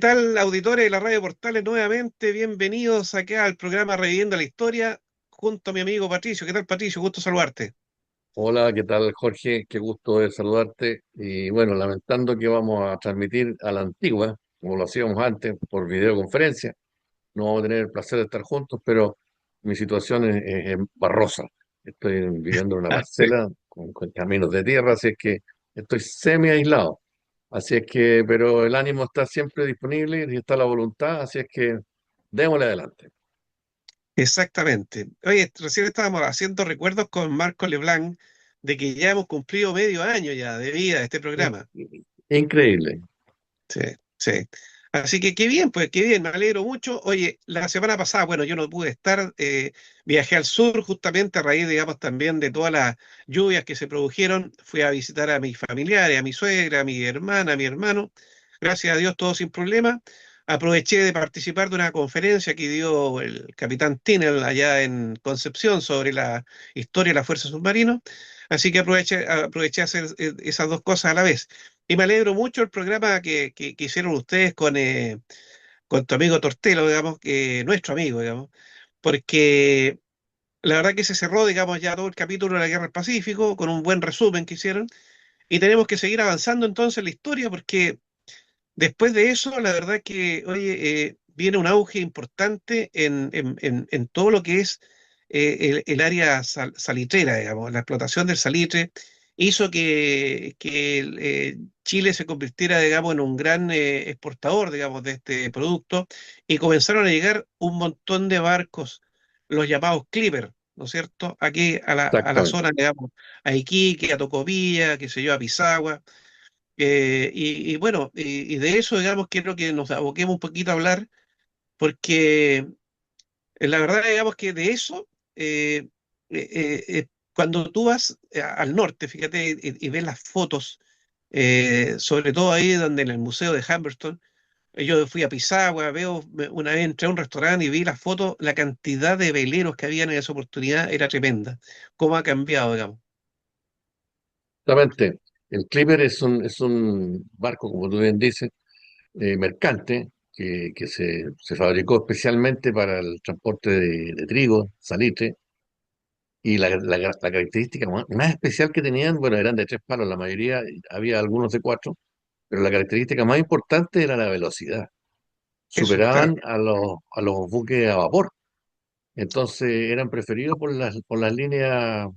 Tal, auditores de la Radio Portales? Nuevamente, bienvenidos acá al programa Reviviendo la Historia, junto a mi amigo Patricio. ¿Qué tal, Patricio? Gusto saludarte. Hola, ¿qué tal, Jorge? Qué gusto de saludarte. Y bueno, lamentando que vamos a transmitir a la antigua, como lo hacíamos antes, por videoconferencia. No vamos a tener el placer de estar juntos, pero mi situación es barrosa. Estoy viviendo en una Ah, sí. parcela con caminos de tierra, así es que estoy semi aislado. Así es que, pero el ánimo está siempre disponible y está la voluntad, así es que démosle adelante. Exactamente. Oye, recién estábamos haciendo recuerdos con Marco Leblanc de que ya hemos cumplido medio año ya de vida de este In- programa. Increíble. Sí, sí. Así que qué bien, pues qué bien, me alegro mucho. Oye, la semana pasada, bueno, yo no pude estar, viajé al sur justamente a raíz, digamos, también de todas las lluvias que se produjeron. Fui a visitar a mis familiares, a mi suegra, a mi hermana, a mi hermano. Gracias a Dios, todo sin problema. Aproveché de participar de una conferencia que dio el capitán Tinel allá en Concepción sobre la historia de la Fuerza Submarina. Así que aproveché a hacer esas dos cosas a la vez. Y me alegro mucho el programa que hicieron ustedes con tu amigo Tortelo, digamos, nuestro amigo, digamos, porque la verdad que se cerró, digamos, ya todo el capítulo de la Guerra del Pacífico con un buen resumen que hicieron y tenemos que seguir avanzando entonces en la historia porque después de eso, la verdad que, oye, viene un auge importante en todo lo que es el área salitrera, digamos, la explotación del salitre hizo que Chile se convirtiera, digamos, en un gran exportador, digamos, de este producto y comenzaron a llegar un montón de barcos, los llamados Clipper, ¿no es cierto? Aquí a la Exactamente. zona, digamos, a Iquique, a Tocopilla, qué sé yo, a Pisagua. Y bueno, y de eso, digamos, quiero que nos aboquemos un poquito a hablar, porque la verdad, digamos que de eso, cuando tú vas al norte, fíjate, y ves las fotos, sobre todo ahí donde en el museo de Humberstone, yo fui a Pisagua, una vez entré a un restaurante y vi las fotos, la cantidad de veleros que habían en esa oportunidad era tremenda. ¿Cómo ha cambiado, digamos? Exactamente. El Clipper es un barco, como tú bien dices, mercante que se fabricó especialmente para el transporte de trigo, salitre, y la característica más especial que tenían, bueno, eran de tres palos, la mayoría, había algunos de cuatro, pero la característica más importante era la velocidad. Eso, claro. Superaban a los buques a vapor, entonces eran preferidos por las líneas,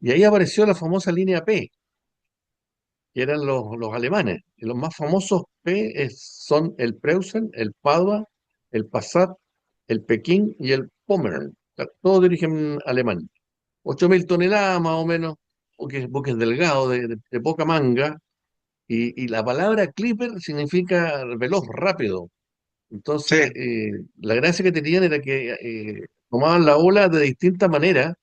y ahí apareció la famosa línea P, que eran los alemanes. Y los más famosos son el Preußen, el Padua, el Passat, el Pekín y el Pommern. Todos de origen alemán. 8.000 toneladas más o menos, buques delgados, de poca manga. Y la palabra clipper significa veloz, rápido. Sí. Entonces, la gracia que tenían era que tomaban la ola de distintas maneras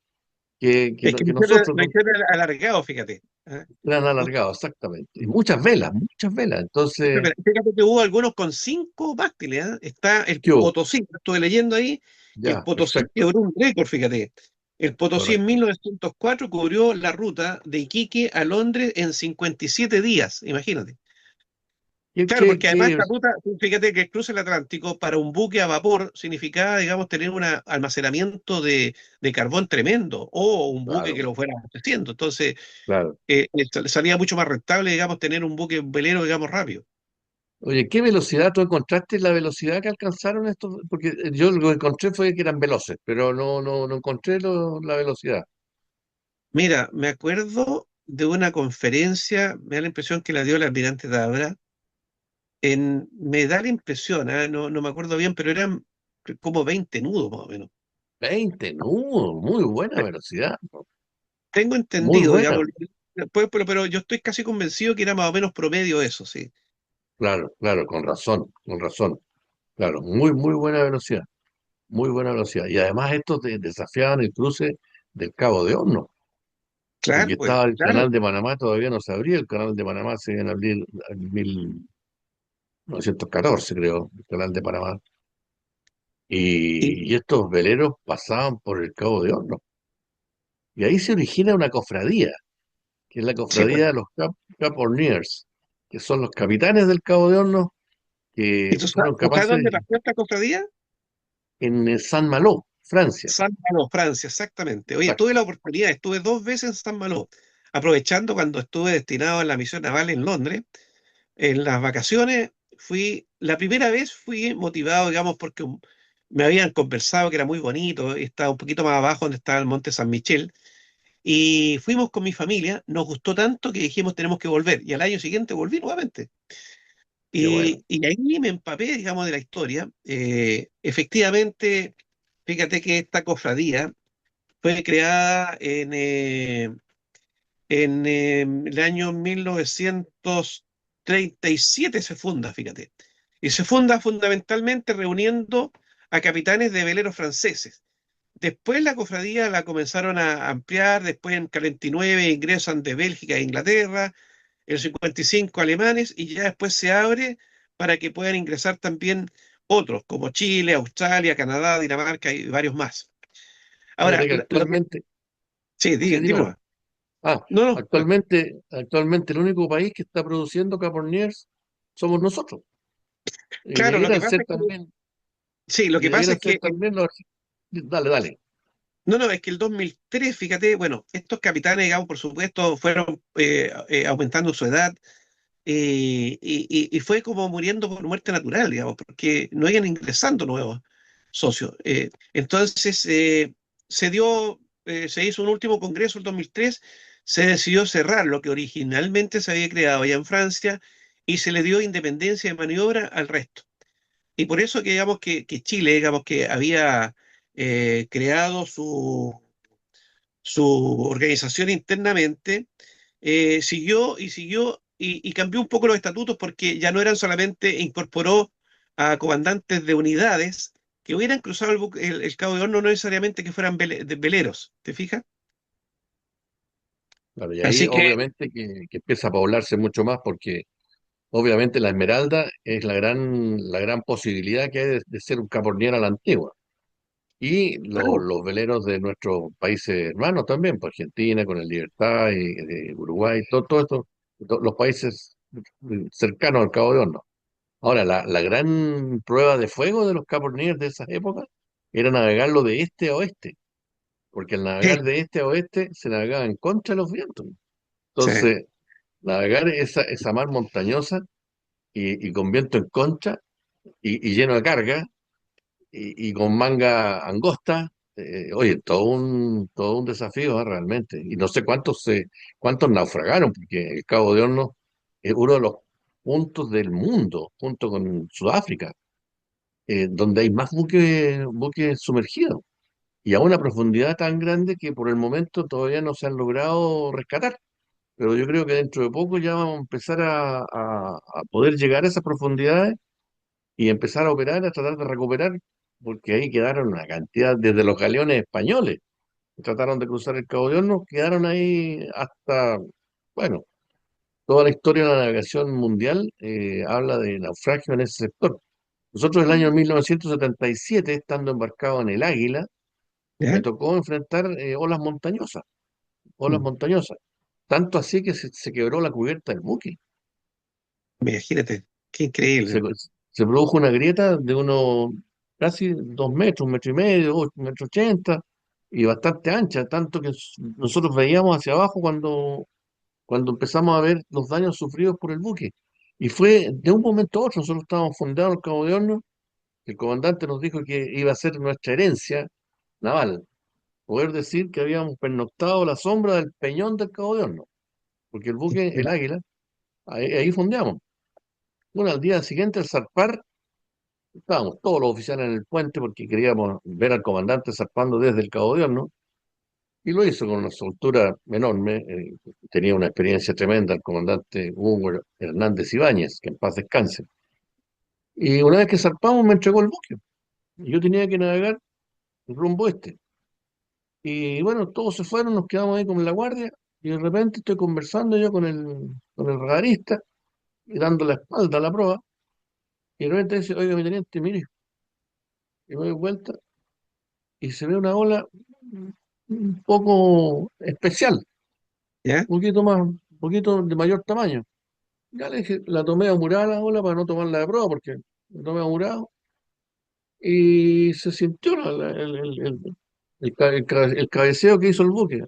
que, que Es no- que que nosotros lo hicieron alargado, fíjate. ¿Ah? eran alargados, exactamente. Y muchas velas, muchas velas. Entonces, Fíjate que hubo algunos con 5 mástiles, ¿ah? Está el ¿qué hubo? Potosí, estuve leyendo ahí, que el Ya, Potosí perfecto, quebró un récord, fíjate. El Potosí en correcto. 1904 cubrió la ruta de Iquique a Londres en 57 días, imagínate. ¿Qué, Claro, qué, porque además qué? esta ruta, fíjate que el cruce del Atlántico para un buque a vapor significaba, digamos, tener un almacenamiento de carbón tremendo o un buque que Claro, lo fuera abasteciendo. Entonces, claro. salía mucho más rentable, digamos, tener un buque velero, digamos, rápido. Oye, ¿qué velocidad tú encontraste la velocidad que alcanzaron estos? Porque yo lo que encontré fue que eran veloces, pero no encontré la velocidad. Mira, me acuerdo de una conferencia, me da la impresión que la dio el almirante Tabra, me da la impresión, no me acuerdo bien, pero eran como 20 nudos más o menos. 20, no, muy buena Eh, velocidad, Tengo muy entendido, buena. digamos, pero yo estoy casi convencido que era más o menos promedio eso, sí. Claro, claro, con razón, con razón. Claro, muy buena velocidad, muy buena velocidad. Y además estos desafiaban el cruce del Cabo de Hornos, porque Claro, pues, estaba el claro. canal de Panamá, todavía no se abría, el canal de Panamá se iba a abrir en 1914, creo, el canal de Panamá. Y, Y estos veleros pasaban por el Cabo de Hornos. Y ahí se origina una cofradía, que es la sí, pues, cofradía de los Cap Horniers, que son los capitanes del Cabo de Hornos, ¿Y que tú fueron sabes capaces dónde nació esta cofradía? en Saint-Malo, Francia. San Malo, Francia, exactamente. Oye, tuve Exacto. la oportunidad, estuve 2 veces en San Malo, aprovechando cuando estuve destinado en la misión naval en Londres. En las vacaciones la primera vez fui motivado, digamos, porque me habían conversado que era muy bonito, y estaba un poquito más abajo donde estaba el Monte San Michel, y fuimos con mi familia, nos gustó tanto que dijimos tenemos que volver, y al año siguiente volví nuevamente. Qué bueno. Y ahí me empapé, digamos, de la historia. Efectivamente, fíjate que esta cofradía fue creada en el año 1937 se funda, fíjate. Y se funda fundamentalmente reuniendo a capitanes de veleros franceses. Después la cofradía la comenzaron a ampliar, después en 49 ingresan de Bélgica e Inglaterra, en 55 alemanes, y ya después se abre para que puedan ingresar también otros, como Chile, Australia, Canadá, Dinamarca y varios más. Ahora, Fíjate que actualmente, sí, sí, dime dime nomás. nomás. Ah, No, no, actualmente el único país que está produciendo Cabernet somos nosotros. Y claro, lo que pasa es que, sí, lo que pasa debieran es ser que también los Dale, dale. no, no, es que el 2003, fíjate, bueno, estos capitanes, digamos, por supuesto, fueron aumentando su edad y fue como muriendo por muerte natural, digamos, porque no iban ingresando nuevos socios. Entonces, se hizo un último congreso el 2003, se decidió cerrar lo que originalmente se había creado allá en Francia y se le dio independencia de maniobra al resto. Y por eso que digamos que Chile, digamos que había creado su organización internamente, siguió y siguió y cambió un poco los estatutos porque ya no eran solamente, incorporó a comandantes de unidades que hubieran cruzado el Cabo de Horno, no necesariamente que fueran veleros, ¿te fijas? Claro, y ahí Así que, obviamente que empieza a poblarse mucho más porque obviamente la Esmeralda es la gran posibilidad que hay de ser un Cabernet a la antigua. Y claro, los veleros de nuestros países hermanos también, pues Argentina, con el Libertad, y, Uruguay, todo esto, los países cercanos al Cabo de Horno. Ahora, la gran prueba de fuego de los Cabernet de esas épocas era navegarlo de este a oeste, porque al sí, navegar de este a oeste se navegaba en contra de los vientos. sí, Entonces, navegar esa mar montañosa y con viento en contra y lleno de carga, y con manga angosta, oye, todo un desafío, realmente. Y no sé cuántos naufragaron, porque el Cabo de Hornos es uno de los puntos del mundo, junto con Sudáfrica, donde hay más buques sumergidos y a una profundidad tan grande que por el momento todavía no se han logrado rescatar. Pero yo creo que dentro de poco ya vamos a empezar a poder llegar a esas profundidades y empezar a operar, a tratar de recuperar, porque ahí quedaron una cantidad, desde los galeones españoles, que trataron de cruzar el Cabo de Hornos, quedaron ahí hasta, bueno, toda la historia de la navegación mundial habla de naufragio en ese sector. Nosotros el año 1977, estando embarcado en el Águila, me ¿ya? tocó enfrentar olas Mm. montañosas, tanto así que se quebró la cubierta del buque. Imagínate, qué Se, increíble. se produjo una grieta de unos casi 2 metros, 1 metro y medio, 1,80 m, y bastante ancha, tanto que nosotros veíamos hacia abajo cuando empezamos a ver los daños sufridos por el buque. Y fue de un momento a otro, nosotros estábamos fundados en el Cabo de Hornos, el comandante nos dijo que iba a ser nuestra herencia naval, poder decir que habíamos pernoctado a la sombra del peñón del Cabo de Hornos, porque el buque, el Águila, ahí fondeamos. Bueno, al día siguiente, al zarpar, estábamos todos los oficiales en el puente porque queríamos ver al comandante zarpando desde el Cabo de Horno, y lo hizo con una soltura enorme. Tenía una experiencia tremenda el comandante Hugo Hernández Ibáñez, que en paz descanse. Y una vez que zarpamos me entregó el buque. Y yo tenía que navegar rumbo este. Y bueno, todos se fueron, nos quedamos ahí con la guardia, y de repente estoy conversando yo con el radarista y dando la espalda a la proa, y de repente dice, oiga, mi teniente, mire, y me doy vuelta y se ve una ola un poco especial, ¿Ya? un poquito de mayor tamaño. Ya le dije, la tomé apurada la ola para no tomarla de prueba, porque la tomé apurada y se sintió el cabeceo que hizo el buque.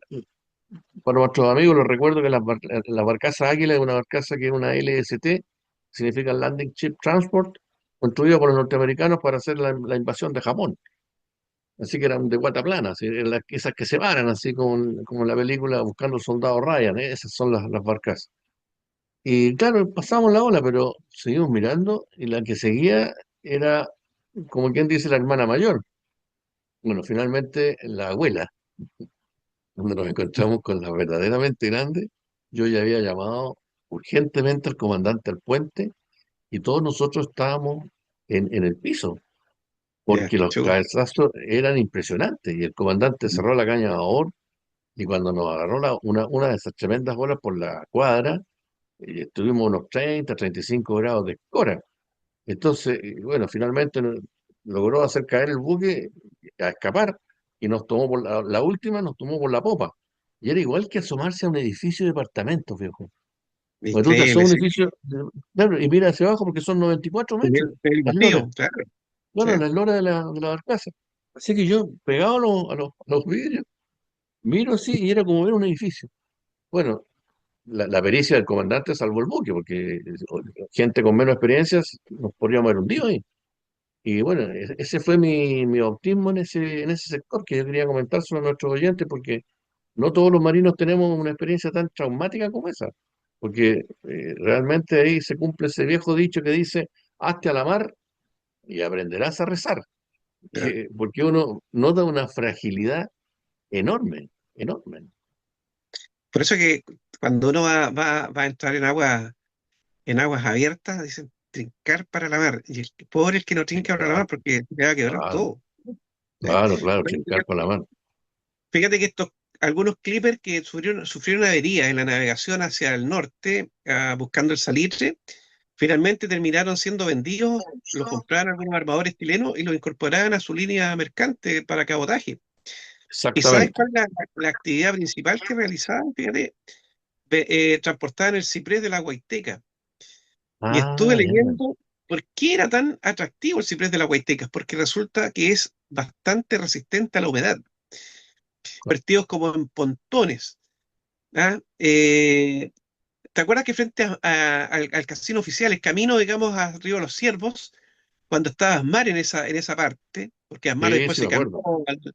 Para nuestros amigos les recuerdo que la barcaza Águila es una barcaza que es una LST, significa Landing Ship Transport, construida por los norteamericanos para hacer la invasión de Japón. Así que eran de guata plana, así, esas que se varan, así como en la película Buscando al Soldado Ryan, ¿eh? Esas son las barcazas. Y claro, pasamos la ola, pero seguimos mirando y la que seguía era, como quien dice, la hermana mayor. Bueno, finalmente la abuela, donde nos encontramos con la verdaderamente grande, yo ya había llamado urgentemente al comandante al puente y todos nosotros estábamos en el piso, Ya, porque los chuta. cabezazos eran impresionantes y el comandante cerró la caña de babor y cuando nos agarró una de esas tremendas olas por la cuadra, tuvimos unos 30, 35 grados de escora. Entonces, bueno, finalmente logró hacer caer el buque a escapar y nos tomó por la última, nos tomó por la popa. Y era igual que asomarse a un edificio de departamentos, viejo. Pues tú te asomas Increíble, a un sí. edificio, claro, y mira hacia abajo porque son 94 metros, El las loras, vacío, claro. Sí. bueno, las loras de la barcaza. Así que yo, pegado a los vidrios, miro así y era como ver un edificio. Bueno, la pericia del comandante salvó el buque, porque gente con menos experiencias nos podríamos haber hundido ahí. Y bueno, ese fue mi bautismo en ese sector que yo quería comentárselo a nuestros oyentes, porque no todos los marinos tenemos una experiencia tan traumática como esa, porque realmente ahí se cumple ese viejo dicho que dice, hazte a la mar y aprenderás a rezar, Ya. porque uno nota una fragilidad enorme, enorme. Por eso que cuando uno va a entrar en aguas abiertas, dicen trincar para la mar. Y el pobre el que no trinca para la mar Claro, porque le va a quebrar claro, todo. ¿Sí? claro, claro, Oye, trincar con la mano. fíjate que algunos clippers que sufrieron una avería en la navegación hacia el norte, buscando el salitre, finalmente terminaron siendo vendidos, los compraron algunos armadores chilenos y los incorporaron a su línea mercante para cabotaje. ¿Y sabes Exactamente. cuál es la actividad principal que realizaban? Fíjate, transportaban el ciprés de la Guaiteca. Y estuve Ah, ya. leyendo por qué era tan atractivo el ciprés de la Guaiteca, porque resulta que es bastante resistente a la humedad, vertidos como en pontones. ¿Ah? ¿Te acuerdas que frente al casino oficial, el camino, digamos, a Río Los Ciervos, cuando estaba Asmar en esa parte, porque Asmar Sí, después sí, me se cambió acuerdo.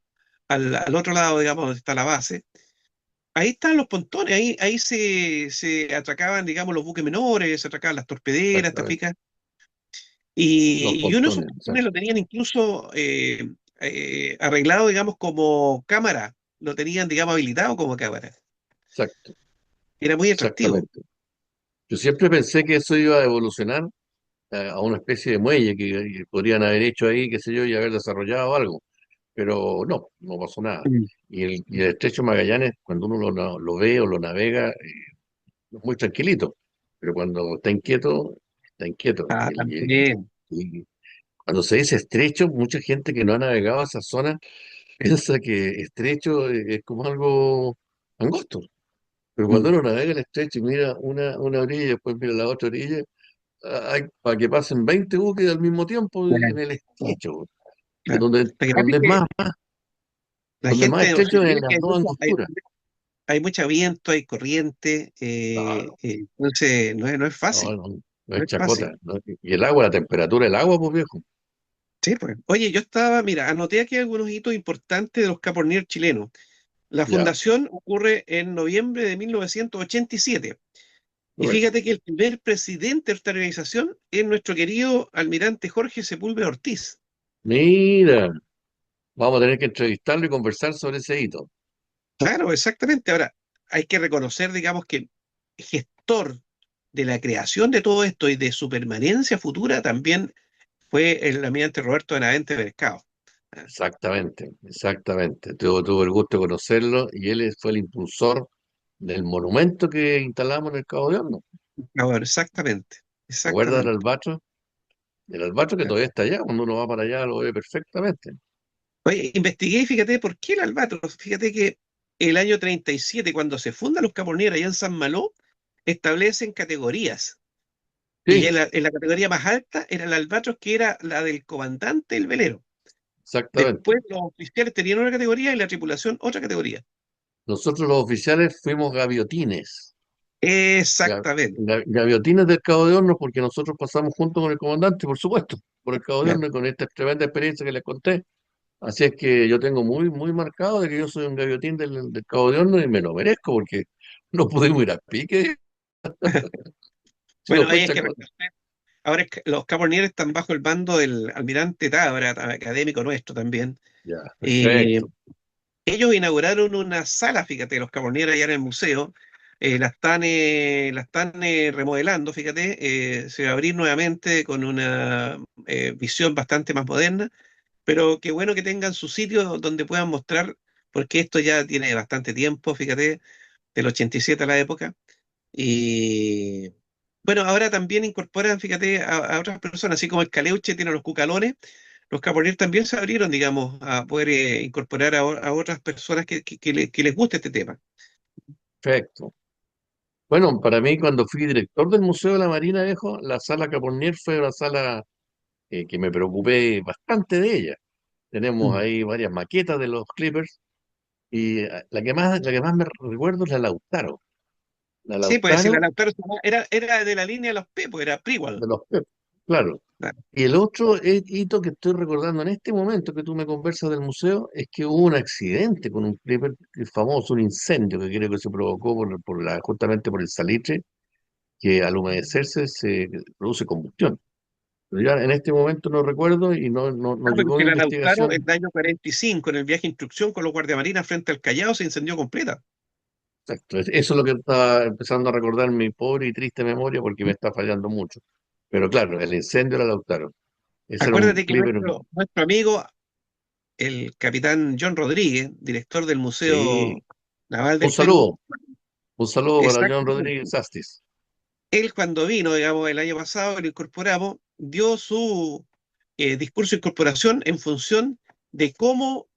al otro lado, digamos, donde está la base, ahí están los pontones, ahí se atracaban, digamos, los buques menores, se atracaban las torpederas, ¿te Exactamente. fijas? Los Y uno de esos pontones, pontones exacto. lo tenían incluso arreglado, digamos, como cámara, lo tenían, digamos, habilitado como cámara. Exacto. Era muy atractivo. Exactamente. Yo siempre pensé que eso iba a evolucionar a una especie de muelle que podrían haber hecho ahí, qué sé yo, y haber desarrollado algo. Pero no, no pasó nada. Mm. Y el estrecho Magallanes, cuando uno lo ve o lo navega, es muy tranquilito. Pero cuando está inquieto, está inquieto. Ah, también. Y cuando se dice estrecho, mucha gente que no ha navegado esa zona piensa que estrecho es como algo angosto. Pero cuando Mm. uno navega el estrecho y mira una orilla y después mira la otra orilla, hay para que pasen 20 buques al mismo tiempo en el estrecho, Claro. Lo que pasa donde es es que la donde más gente estrecho es en olvida las que dos angosturas. hay mucho viento, hay corriente, Claro, entonces no es no, fácil, no, no no es es fácil. chacota, ¿no? Y el agua, la temperatura del agua, pues viejo. Sí, pues. Oye, yo estaba, mira, anoté aquí algunos hitos importantes de los Capornier chilenos. La Ya, fundación ocurre en noviembre de 1987. Y correcto. fíjate que el primer presidente de esta organización es nuestro querido almirante Jorge Sepúlveda Ortiz. Mira, vamos a tener que entrevistarlo y conversar sobre ese hito. Claro, exactamente. Ahora, hay que reconocer, digamos, que el gestor de la creación de todo esto y de su permanencia futura también fue el almirante Roberto Benavente Mercado. Ah, Exactamente, exactamente. Tuve el gusto de conocerlo y él fue el impulsor del monumento que instalamos en el Cabo de Horno. ahora, exactamente, ¿Te acuerdas del exactamente. albatros? El albatros que Ah. todavía está allá, cuando uno va para allá lo ve perfectamente. Oye, investigué y fíjate por qué el albatros. Fíjate que el año 37, cuando se fundan los Capornier allá en San Malo, establecen categorías. Y Sí, en la categoría más alta era el albatros, que era la del comandante del velero. exactamente. Después los oficiales tenían una categoría y la tripulación otra categoría. Nosotros los oficiales fuimos gaviotines. Exactamente. Gaviotines del Cabo de Hornos porque nosotros pasamos junto con el comandante, por supuesto, por el Cabo de Claro. Hornos y con esta tremenda experiencia que les conté. Así es que yo tengo muy, muy marcado de que yo soy un gaviotín del Cabo de Hornos y me lo merezco porque no pudimos ir a pique. ¿Se lo Bueno, ahí es fuiste a que contar? ahora los capornieres están bajo el mando del almirante Tábara, académico nuestro también. Ya, Y perfecto. ellos inauguraron una sala, fíjate, los capornieres allá en el museo. La están remodelando, fíjate. Se va a abrir nuevamente con una visión bastante más moderna. Pero qué bueno que tengan su sitio donde puedan mostrar, porque esto ya tiene bastante tiempo, fíjate, del 87 a la época. Y bueno, ahora también incorporan, fíjate, a otras personas, así como el Caleuche tiene los cucalones, los Caponir también se abrieron, digamos, a poder incorporar a otras personas que les guste este tema. Perfecto. Bueno, para mí cuando fui director del Museo de la Marina Viejo, la sala Capornier fue una sala que me preocupé bastante de ella. Tenemos Mm. ahí varias maquetas de los Clippers y la que más me recuerdo es la Lautaro. La Sí, pues si la Lautaro Lautaro era de la línea de los P, pues era Prigual. de los Clippers, claro. Claro. Y el otro hito que estoy recordando en este momento que tú me conversas del museo es que hubo un accidente con un Clipper famoso, un incendio que creo que se provocó justamente por el salitre, que al humedecerse se produce combustión. Pero ya en este momento no recuerdo y no Ah, llegó porque mi la Lautaro en investigación. el año 45, en el viaje de instrucción con los guardiamarinas frente al Callao, se incendió completa. Exacto, eso es lo que estaba empezando a recordar mi pobre y triste memoria porque me está fallando mucho. Pero claro, el incendio era Lautaro. Ese era un Acuérdate que Clipper, nuestro amigo, el capitán John Rodríguez, director del sí. Museo Naval Un del Perú, saludo, un saludo para John exactamente. Rodríguez Astis. Él cuando vino, digamos, el año pasado, lo incorporamos, dio su discurso de incorporación en función de cómo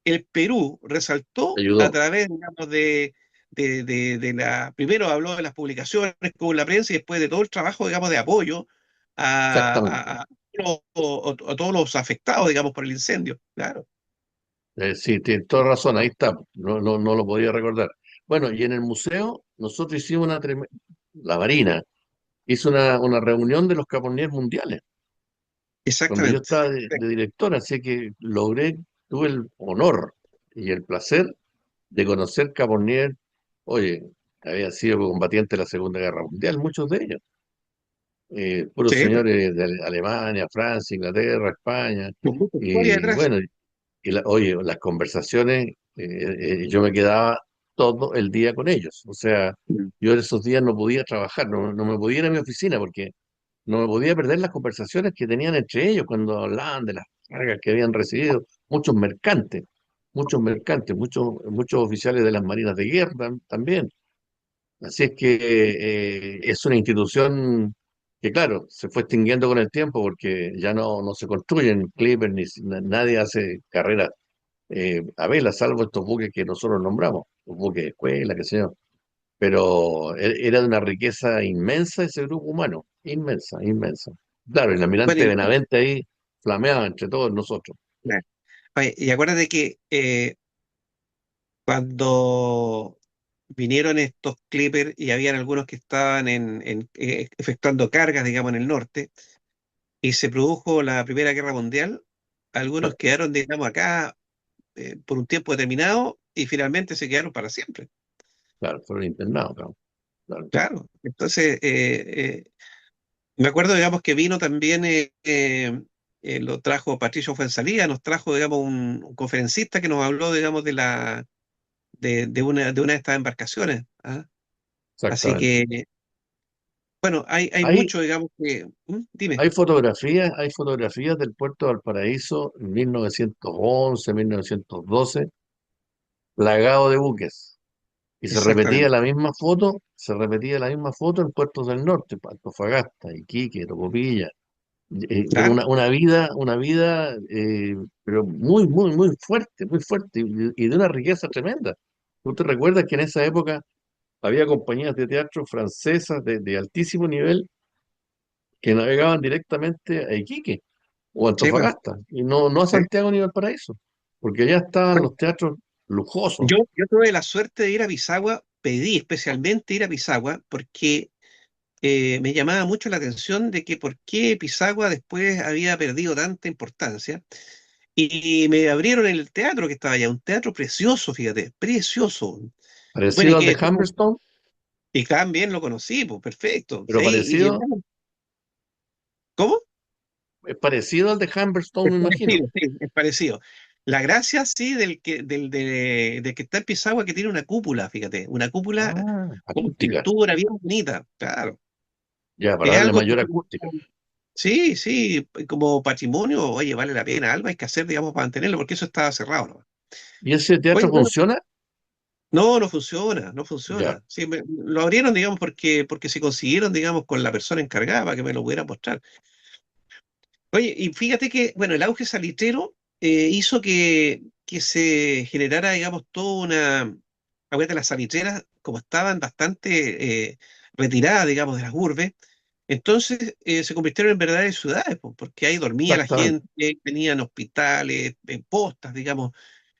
el Perú resaltó a Ayudó, través, digamos, primero habló de las publicaciones con la prensa y después de todo el trabajo, digamos, de apoyo exactamente. a todos los afectados, digamos, por el incendio. Claro. Sí, tiene toda razón, ahí está. No lo podía recordar. Bueno, y en el museo nosotros hicimos la Marina hizo una reunión de los capitanes mundiales, cuando yo Exactamente. estaba de director, así que tuve el honor y el placer de conocer Capornier. Oye, había sido combatiente de la Segunda Guerra Mundial, muchos de ellos, puros Sí, pues, señores de Alemania, Francia, Inglaterra, España, con mucha historia y detrás. bueno, oye, las conversaciones, yo me quedaba todo el día con ellos, o sea, Mm. yo en esos días no podía trabajar, no me podía ir a mi oficina porque no me podía perder las conversaciones que tenían entre ellos cuando hablaban de las cargas que habían recibido muchos oficiales de las marinas de guerra también. Así es que es una institución que, claro, se fue extinguiendo con el tiempo porque ya no se construyen clippers, nadie hace carreras a vela, salvo estos buques que nosotros nombramos, los buques de escuela, qué sé yo. Pero era de una riqueza inmensa ese grupo humano, inmensa, inmensa. Claro, el Bueno, almirante Benavente ahí flameaba entre todos nosotros. oye, y acuérdate que cuando vinieron estos clippers y habían algunos que estaban efectuando cargas, digamos, en el norte, y se produjo la Primera Guerra Mundial, algunos Claro, quedaron, digamos, acá por un tiempo determinado y finalmente se quedaron para siempre. claro, fueron internados, claro, claro. Claro. Entonces, me acuerdo, digamos, que vino también, lo trajo Patricio Fuenzalía, nos trajo, digamos, un conferencista que nos habló, digamos, de una de estas embarcaciones. ¿Ah? Así Exactamente. que, bueno, hay Hay, mucho, digamos, que... Dime. hay fotografías del puerto de Valparaíso en 1911, 1912, plagado de buques. Y Exactamente. se repetía la misma foto en puertos del norte, Antofagasta, Iquique, Tocopilla. Claro. Una vida, pero muy fuerte y de una riqueza tremenda. ¿Tú te recuerdas que en esa época había compañías de teatro francesas de altísimo nivel que navegaban directamente a Iquique o Sí, pues, Antofagasta, y no a sí. Santiago ni Valparaíso, porque allá estaban Bueno, los teatros lujosos. yo tuve la suerte de ir a Pisagua, pedí especialmente ir a Pisagua porque me llamaba mucho la atención de que por qué Pisagua después había perdido tanta importancia. Y me abrieron el teatro que estaba allá, un teatro precioso, fíjate, precioso. Bueno, Parecido al de Humberstone, y también lo conocí, pues perfecto. pero Sí, y parecido, llegamos. ¿Cómo? es parecido al de Humberstone, Es me imagino. parecido, sí, es parecido. La gracia, sí, de que está en Pisagua, que tiene una cúpula, fíjate, una cúpula Ah, con acústica, pintura bien bonita, claro. ya, para Es darle algo, mayor acústica. sí, sí, como patrimonio, oye, vale la pena, algo hay que hacer, digamos, para mantenerlo, porque eso estaba cerrado, ¿no? ¿Y ese teatro Oye, bueno, funciona? no, no funciona, no Ya, funciona. Sí, lo abrieron, digamos, porque se consiguieron, digamos, con la persona encargada para que me lo pudiera mostrar. Oye, y fíjate que, bueno, el auge salitrero hizo que se generara, digamos, toda una... Acuérdate, las salitreras, como estaban bastante retiradas, digamos, de las urbes, entonces se convirtieron en verdaderas ciudades, po, porque ahí dormía la exactamente, gente, tenían hospitales, postas, digamos,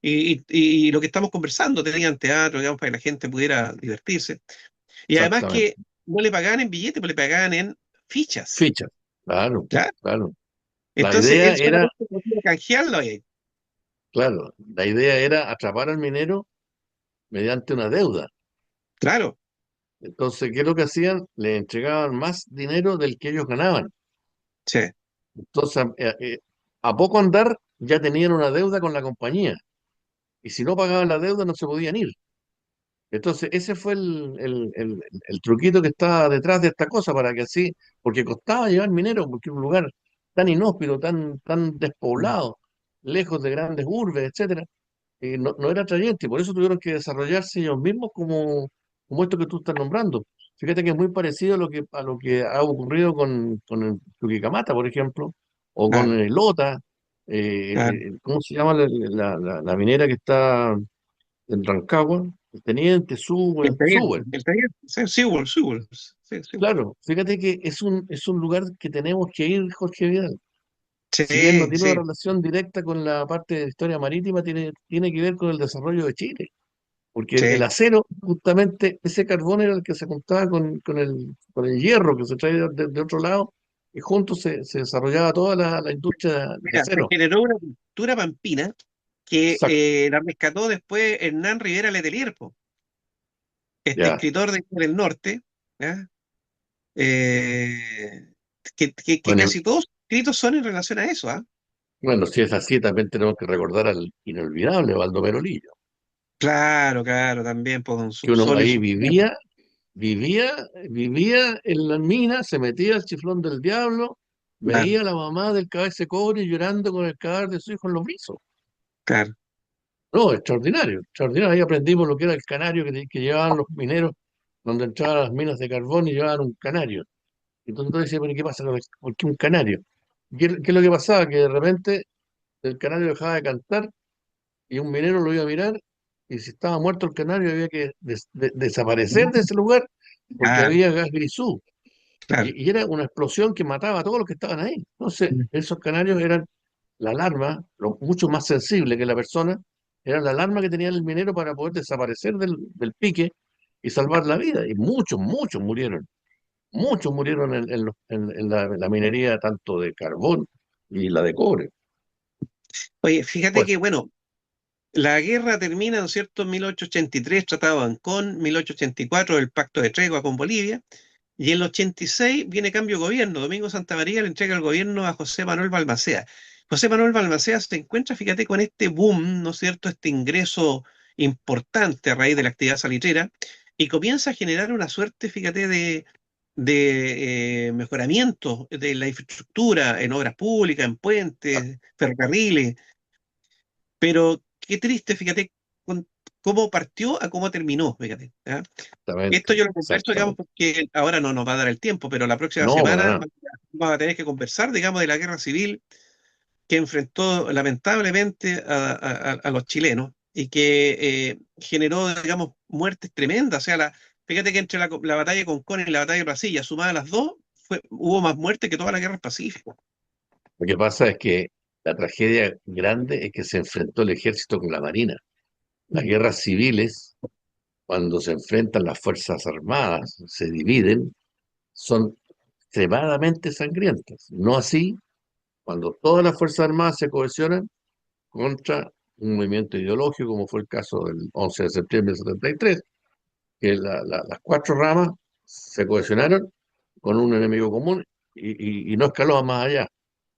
y lo que estamos conversando, tenían teatro, digamos, para que la gente pudiera divertirse. Y además exactamente. que no le pagaban en billetes, pues le pagaban en fichas. Fichas, claro, ¿Ya? claro. La Entonces, idea él era, solamente podía canjearlo ahí. claro, la idea era atrapar al minero mediante una deuda. Claro, Entonces, ¿qué es lo que hacían? Le entregaban más dinero del que ellos ganaban. sí, Entonces, a poco andar ya tenían una deuda con la compañía. Y si no pagaban la deuda, no se podían ir. Entonces, ese fue el truquito que estaba detrás de esta cosa, para que así, porque costaba llevar minero, porque es un lugar tan inhóspito, tan despoblado, lejos de grandes urbes, etcétera, no era atrayente, y por eso tuvieron que desarrollarse ellos mismos como esto que tú estás nombrando. Fíjate que es muy parecido a lo que ha ocurrido con el Chuquicamata, por ejemplo, o con claro, el Lota, claro. ¿cómo se llama la minera que está en Rancagua? El Teniente, Sewell. El taller, sí, Sewell, Sewell, sí, Sewell. Claro, fíjate que es un lugar que tenemos que ir, Jorge Vidal. Si bien no Sí, tiene una sí, relación directa con la parte de historia marítima, tiene que ver con el desarrollo de Chile. Porque el sí. acero, justamente, ese carbón era el que se juntaba con el hierro que se trae de otro lado, y juntos se desarrollaba toda la industria de Mira, se acero. generó una cultura pampina que Exacto, la rescató después Hernán Rivera Letelier, po, este ya. escritor del norte, ¿ya? Eh, que Bueno, casi todos sus escritos son en relación a eso, ¿ah? bueno, si es así, también tenemos que recordar al inolvidable Baldomero Lillo, Claro, claro, también, pues, con que su uno sol y ahí su... vivía en la mina, se metía al chiflón del diablo, Claro, veía a la mamá del cabeza de cobre llorando con el cadáver de su hijo en los brizos. claro. No, extraordinario, extraordinario. Ahí aprendimos lo que era el canario que llevaban los mineros donde entraban a las minas de carbón y llevaban un canario. Y entonces decía, pero ¿qué pasa por qué un canario? ¿Qué es lo que pasaba? Que de repente el canario dejaba de cantar y un minero lo iba a mirar, y si estaba muerto el canario había que desaparecer de ese lugar porque Claro, había gas grisú. claro. Y era una explosión que mataba a todos los que estaban ahí. Entonces, esos canarios eran la alarma, mucho más sensible que la persona, era la alarma que tenía el minero para poder desaparecer del pique y salvar la vida. Y muchos murieron en la minería, tanto de carbón y la de cobre. Oye, fíjate Pues, que, bueno, la guerra termina, ¿no es cierto?, en 1883, Tratado de Ancón, 1884, el Pacto de Tregua con Bolivia, y en el 86 viene cambio de gobierno. Domingo Santa María le entrega el gobierno a José Manuel Balmaceda. José Manuel Balmaceda se encuentra, fíjate, con este boom, ¿no es cierto?, este ingreso importante a raíz de la actividad salitrera, y comienza a generar una suerte, fíjate, de mejoramiento de la infraestructura en obras públicas, en puentes, ferrocarriles. Pero qué triste, fíjate, cómo partió a cómo terminó, fíjate. ¿Ya? Esto exactamente, yo lo converso, digamos, exactamente. porque ahora no nos va a dar el tiempo, pero la próxima No, para semana nada. vamos a tener que conversar, digamos, de la guerra civil que enfrentó lamentablemente a los chilenos y que generó, digamos, muertes tremendas. O sea, fíjate que entre la batalla de Concón y la batalla de Brasilia, sumadas las dos, hubo más muerte que toda la guerra del Pacífico. Lo que pasa es que la tragedia grande es que se enfrentó el ejército con la marina. Las guerras civiles, cuando se enfrentan las fuerzas armadas, se dividen, son extremadamente sangrientas. No así cuando todas las fuerzas armadas se cohesionan contra un movimiento ideológico, como fue el caso del 11 de septiembre del 73, que las cuatro ramas se cohesionaron con un enemigo común y no escaló a más allá.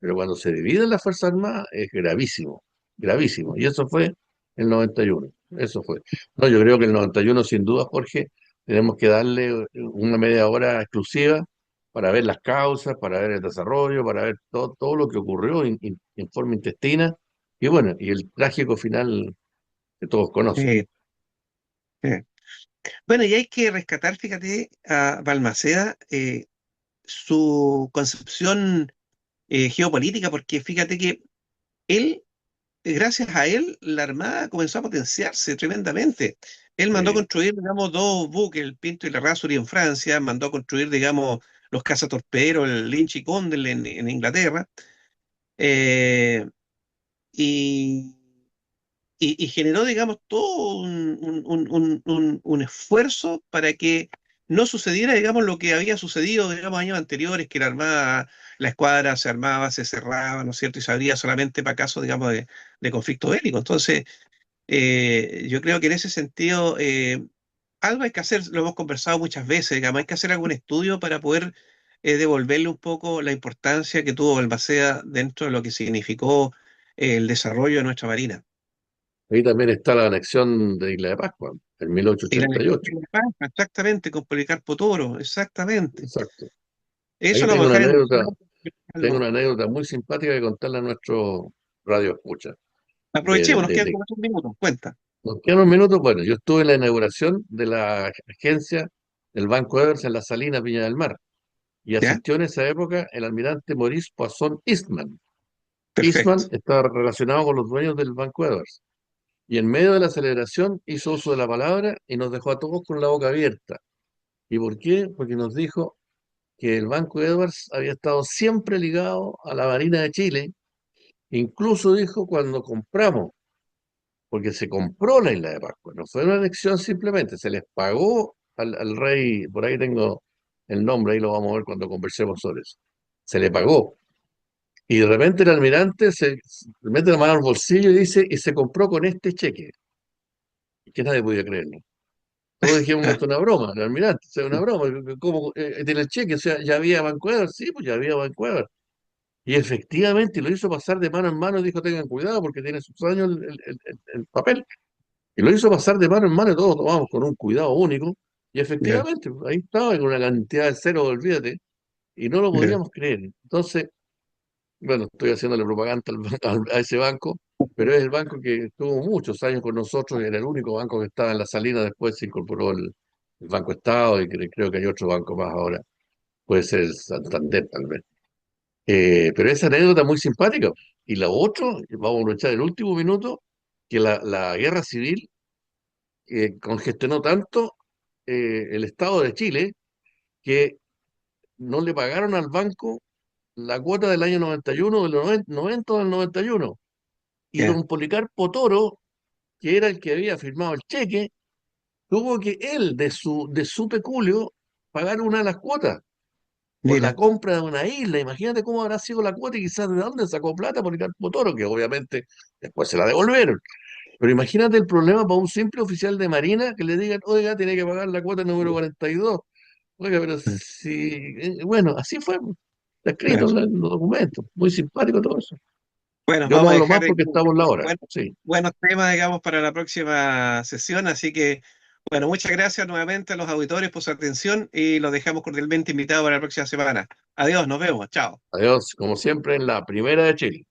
Pero cuando se dividen las Fuerzas Armadas es gravísimo, gravísimo. Y eso fue el 91. Eso fue. No, yo creo que el 91, sin duda, Jorge, tenemos que darle una media hora exclusiva para ver las causas, para ver el desarrollo, para ver todo lo que ocurrió en forma intestina. Y bueno, y el trágico final que todos conocen. Eh, eh. Bueno, y hay que rescatar, fíjate, a Balmaceda, su concepción geopolítica, porque fíjate que él, gracias a él, la Armada comenzó a potenciarse tremendamente. Él mandó a Eh, construir, digamos, dos buques, el Pinto y la Rasurie en Francia, mandó a construir, digamos, los cazatorpederos, el Lynch y Condell en Inglaterra, eh, y, y generó, digamos, todo un esfuerzo para que no sucediera, digamos, lo que había sucedido, digamos, años anteriores, que la Armada, la escuadra se armaba, se cerraba, ¿no es cierto? Y se abría solamente para casos, digamos, de conflicto bélico. Entonces, yo creo que en ese sentido, algo hay que hacer, lo hemos conversado muchas veces, digamos, hay que hacer algún estudio para poder devolverle un poco la importancia que tuvo Balmaceda dentro de lo que significó el desarrollo de nuestra Marina. Ahí también está la anexión de Isla de Pascua, en Y la 1888. exactamente, con Policarpo Toro, exactamente. Exacto. Eso Ahí lo vamos a dejar en un tengo plano. una anécdota muy simpática que contarle a nuestro radio escucha. Aprovechemos, nos quedan como 3 minutos, cuenta. Nos quedan unos minutos. Bueno, yo estuve en la inauguración de la agencia del Banco Evers en la Salina Viña del Mar y ¿Ya? asistió en esa época el almirante Maurice Poisson Eastman. Perfecto. Eastman estaba relacionado con los dueños del Banco Evers y en medio de la celebración hizo uso de la palabra y nos dejó a todos con la boca abierta. ¿Y por qué? Porque nos dijo que el Banco Edwards había estado siempre ligado a la Marina de Chile, incluso dijo cuando compramos, porque se compró la isla de Pascua, no fue una elección simplemente, se les pagó al rey, por ahí tengo el nombre, ahí lo vamos a ver cuando conversemos sobre eso, se le pagó. Y de repente el almirante se mete la mano al bolsillo y dice, y se compró con este cheque, y que nadie podía creerlo. Todos dijimos, esto es una broma, el almirante, o sea, una broma, ¿cómo tiene el cheque? O sea, ya había Banco Edwards, sí, pues ya había Banco Edwards. Y efectivamente lo hizo pasar de mano en mano y dijo, tengan cuidado porque tiene sus años el papel. Y lo hizo pasar de mano en mano y todos tomamos con un cuidado único. Y Ya, efectivamente, ahí estaba con una cantidad de cero, olvídate, y no lo ya, podíamos creer. Entonces, bueno, estoy haciéndole propaganda a ese banco, pero es el banco que estuvo muchos años con nosotros, era el único banco que estaba en la salida, después se incorporó el Banco Estado y creo que hay otro banco más ahora, puede ser el Santander tal vez. Pero esa anécdota muy simpática. Y la otra, vamos a aprovechar el último minuto, que la guerra civil congestionó tanto el Estado de Chile que no le pagaron al banco la cuota del año 91, del 90 del 91. Y ya. don Policarpo Toro, que era el que había firmado el cheque, tuvo que él, de su peculio, pagar una de las cuotas por la Mira, compra de una isla. Imagínate cómo habrá sido la cuota y quizás de dónde sacó plata Policarpo Toro, que obviamente después se la devolvieron. Pero imagínate el problema para un simple oficial de marina que le digan, oiga, tiene que pagar la cuota número 42. Oiga, pero si, bueno, así fue, está escrito claro. en los documentos. Muy simpático todo eso. Bueno, Yo no vamos a hablo dejar más porque estamos en la hora. Sí, buenos temas, digamos, para la próxima sesión. Así que, bueno, muchas gracias nuevamente a los auditores por su atención y los dejamos cordialmente invitados para la próxima semana. Adiós, nos vemos, chao. adiós, como siempre, en la primera de Chile.